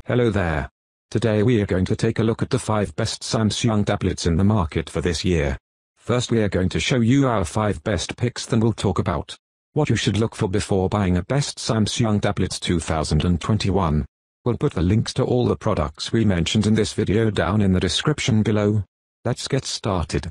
Hello there. Today we are going to take a look at the 5 best Samsung tablets in the market for this year. First we are going to show you our 5 best picks, then we'll talk about what you should look for before buying a best Samsung tablets 2021. We'll put the links to all the products we mentioned in this video down in the description below. Let's get started.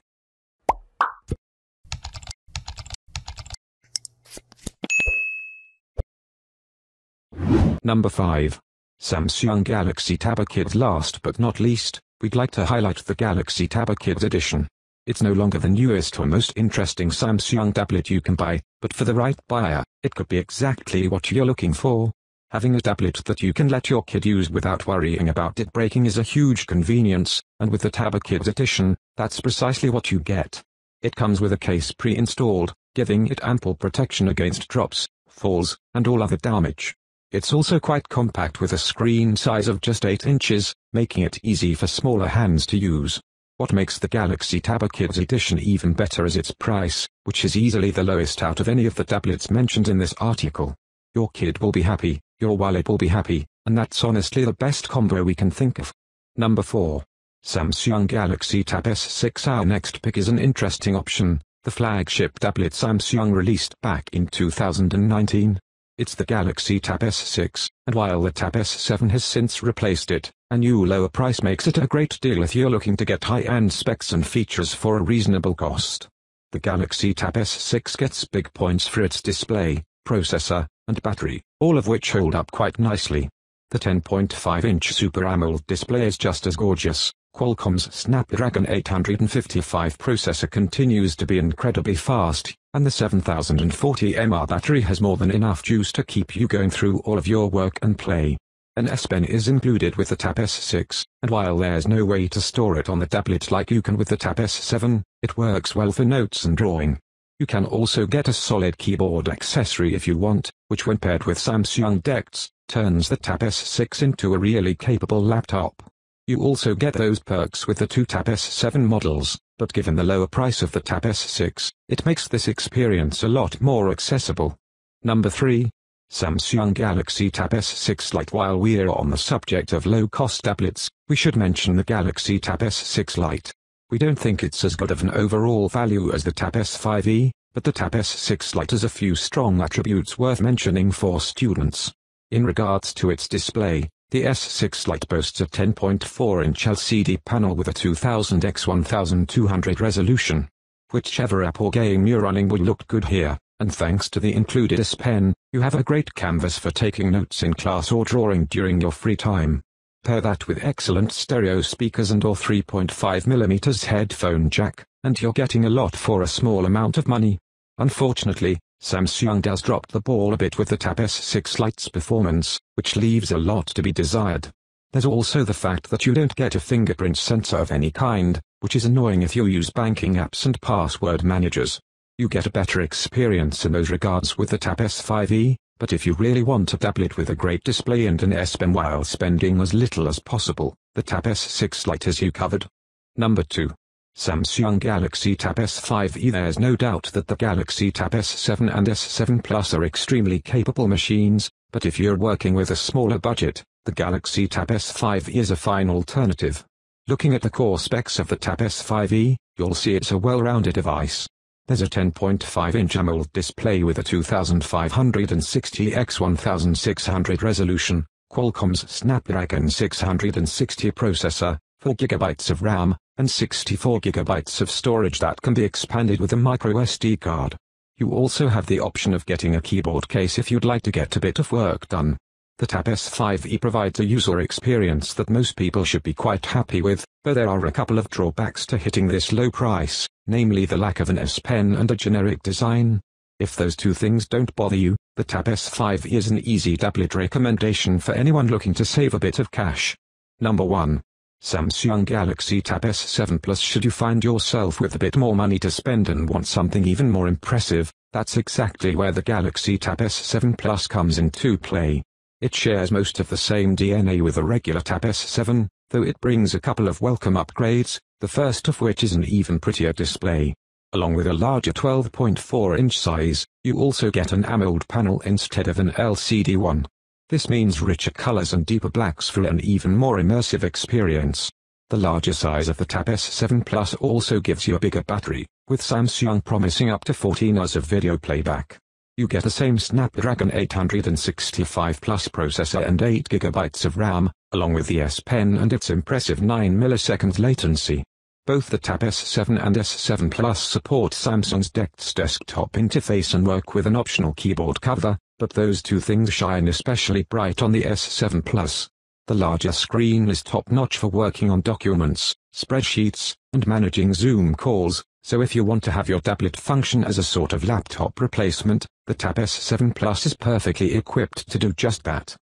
Number 5. Samsung Galaxy Tab Kids. Last but not least, we'd like to highlight the Galaxy Tab Kids edition. It's no longer the newest or most interesting Samsung tablet you can buy, but for the right buyer, it could be exactly what you're looking for. Having a tablet that you can let your kid use without worrying about it breaking is a huge convenience, and with the Tab Kids edition, that's precisely what you get. It comes with a case pre-installed, giving it ample protection against drops, falls, and all other damage. It's also quite compact with a screen size of just 8 inches, making it easy for smaller hands to use. What makes the Galaxy Tab Kids edition even better is its price, which is easily the lowest out of any of the tablets mentioned in this article. Your kid will be happy, your wallet will be happy, and that's honestly the best combo we can think of. Number 4. Samsung Galaxy Tab S6. Our next pick is an interesting option, the flagship tablet Samsung released back in 2019. It's the Galaxy Tab S6, and while the Tab S7 has since replaced it, a new lower price makes it a great deal if you're looking to get high-end specs and features for a reasonable cost. The Galaxy Tab S6 gets big points for its display, processor, and battery, all of which hold up quite nicely. The 10.5-inch Super AMOLED display is just as gorgeous. Qualcomm's Snapdragon 855 processor continues to be incredibly fast, and the 7040 mAh battery has more than enough juice to keep you going through all of your work and play. An S Pen is included with the Tab S6, and while there's no way to store it on the tablet like you can with the Tab S7, it works well for notes and drawing. You can also get a solid keyboard accessory if you want, which when paired with Samsung DeX, turns the Tab S6 into a really capable laptop. You also get those perks with the 2 Tab S7 models, but given the lower price of the Tab S6, it makes this experience a lot more accessible. Number 3. Samsung Galaxy Tab S6 Lite. While we're on the subject of low-cost tablets, we should mention the Galaxy Tab S6 Lite. We don't think it's as good of an overall value as the Tab S5e, but the Tab S6 Lite has a few strong attributes worth mentioning for students. In regards to its display, the S6 Lite boasts a 10.4-inch LCD panel with a 2000x1200 resolution. Whichever app or game you're running will look good here, and thanks to the included S Pen, you have a great canvas for taking notes in class or drawing during your free time. Pair that with excellent stereo speakers and/or 3.5mm headphone jack, and you're getting a lot for a small amount of money. Unfortunately, Samsung does drop the ball a bit with the Tab S6 Lite's performance, which leaves a lot to be desired. There's also the fact that you don't get a fingerprint sensor of any kind, which is annoying if you use banking apps and password managers. You get a better experience in those regards with the Tab S5e, but if you really want a tablet with a great display and an S Pen while spending as little as possible, the Tab S6 Lite has you covered. Number 2. Samsung Galaxy Tab S5e. There's no doubt that the Galaxy Tab S7 and S7 Plus are extremely capable machines, but if you're working with a smaller budget, the Galaxy Tab S5e is a fine alternative. Looking at the core specs of the Tab S5e, you'll see it's a well-rounded device. There's a 10.5-inch AMOLED display with a 2560x1600 resolution, Qualcomm's Snapdragon 660 processor, 4GB of RAM, and 64GB of storage that can be expanded with a microSD card. You also have the option of getting a keyboard case if you'd like to get a bit of work done. The Tab S5e provides a user experience that most people should be quite happy with, though there are a couple of drawbacks to hitting this low price, namely the lack of an S Pen and a generic design. If those two things don't bother you, the Tab S5e is an easy tablet recommendation for anyone looking to save a bit of cash. Number 1. Samsung Galaxy Tab S7 Plus. Should you find yourself with a bit more money to spend and want something even more impressive, that's exactly where the Galaxy Tab S7 Plus comes into play. It shares most of the same DNA with the regular Tab S7, though it brings a couple of welcome upgrades, the first of which is an even prettier display. Along with a larger 12.4-inch size, you also get an AMOLED panel instead of an LCD one. This means richer colors and deeper blacks for an even more immersive experience. The larger size of the Tab S7 Plus also gives you a bigger battery, with Samsung promising up to 14 hours of video playback. You get the same Snapdragon 865 Plus processor and 8GB of RAM, along with the S Pen and its impressive 9 milliseconds latency. Both the Tab S7 and S7 Plus support Samsung's DeX desktop interface and work with an optional keyboard cover, but those two things shine especially bright on the S7 Plus. The larger screen is top-notch for working on documents, spreadsheets, and managing Zoom calls, so if you want to have your tablet function as a sort of laptop replacement, the Tab S7 Plus is perfectly equipped to do just that.